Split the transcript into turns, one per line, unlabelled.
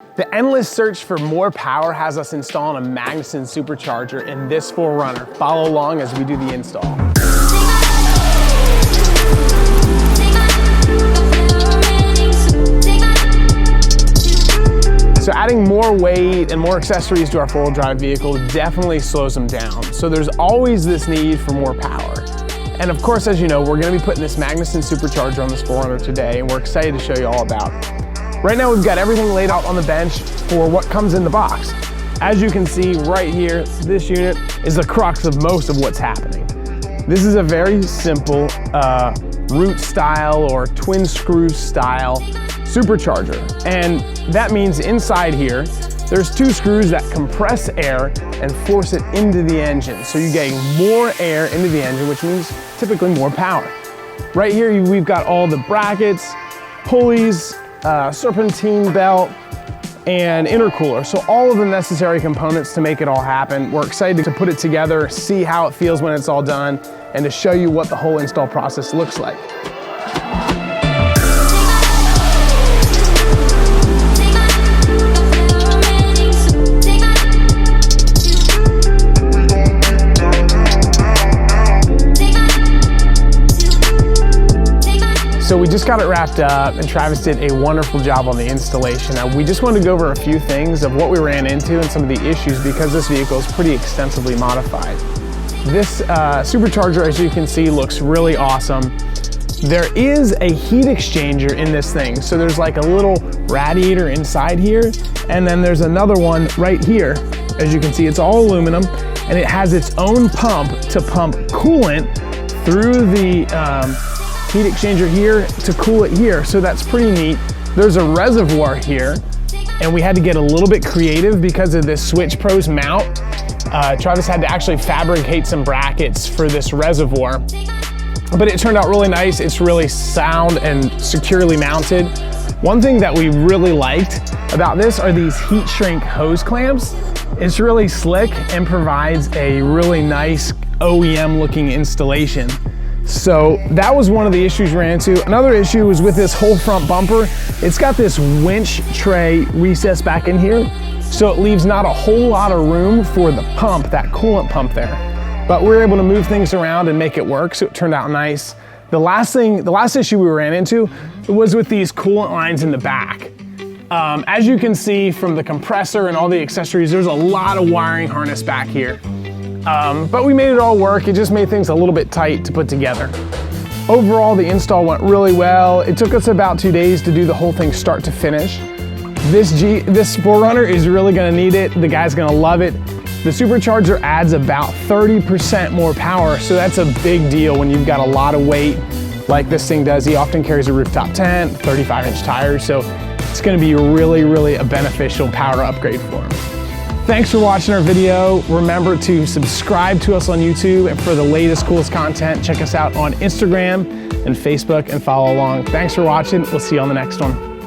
The endless search for more power has us installing a Magnuson Supercharger in this 4Runner. Follow along as we do the install. So adding more weight and more accessories to our four-wheel drive vehicle definitely slows them down. So there's always this need for more power. And of course, as you know, we're gonna be putting this Magnuson Supercharger on this 4Runner today, and we're excited to show you all about it. Right now we've got everything laid out on the bench for what comes in the box. As you can see right here, this unit is the crux of most of what's happening. This is a very simple root style or twin screw style supercharger. And that means inside here, there's two screws that compress air and force it into the engine. So you're getting more air into the engine, which means typically more power. Right here, we've got all the brackets, pulleys, serpentine belt, and intercooler. So all of the necessary components to make it all happen. We're excited to put it together, see how it feels when it's all done, and to show you what the whole install process looks like. So we just got it wrapped up, and Travis did a wonderful job on the installation. Now, we just wanted to go over a few things of what we ran into and some of the issues because this vehicle is pretty extensively modified. This supercharger, as you can see, looks really awesome. There is a heat exchanger in this thing. So there's like a little radiator inside here, and then there's another one right here. As you can see, it's all aluminum, and it has its own pump to pump coolant through the heat exchanger here to cool it here, so that's pretty neat. There's a reservoir here, and we had to get a little bit creative because of this Switch Pros mount. Travis had to actually fabricate some brackets for this reservoir, but it turned out really nice. It's really sound and securely mounted. One thing that we really liked about this are these heat shrink hose clamps. It's really slick and provides a really nice OEM looking installation. So that was one of the issues we ran into. Another issue was with this whole front bumper. It's got this winch tray recessed back in here, so it leaves not a whole lot of room for the pump, that coolant pump there. But we were able to move things around and make it work, so it turned out nice. The last issue we ran into was with these coolant lines in the back. As you can see from the compressor and all the accessories, there's a lot of wiring harness back here. But we made it all work. It just made things a little bit tight to put together. Overall, the install went really well. It took us about 2 days to do the whole thing start to finish. This 4Runner is really gonna need it. The guy's gonna love it. The supercharger adds about 30% more power, so that's a big deal when you've got a lot of weight like this thing does. He often carries a rooftop tent, 35-inch tires, so it's gonna be really a beneficial power upgrade for him. Thanks for watching our video. Remember to subscribe to us on YouTube, and for the latest, coolest content, check us out on Instagram and Facebook and follow along. Thanks for watching. We'll see you on the next one.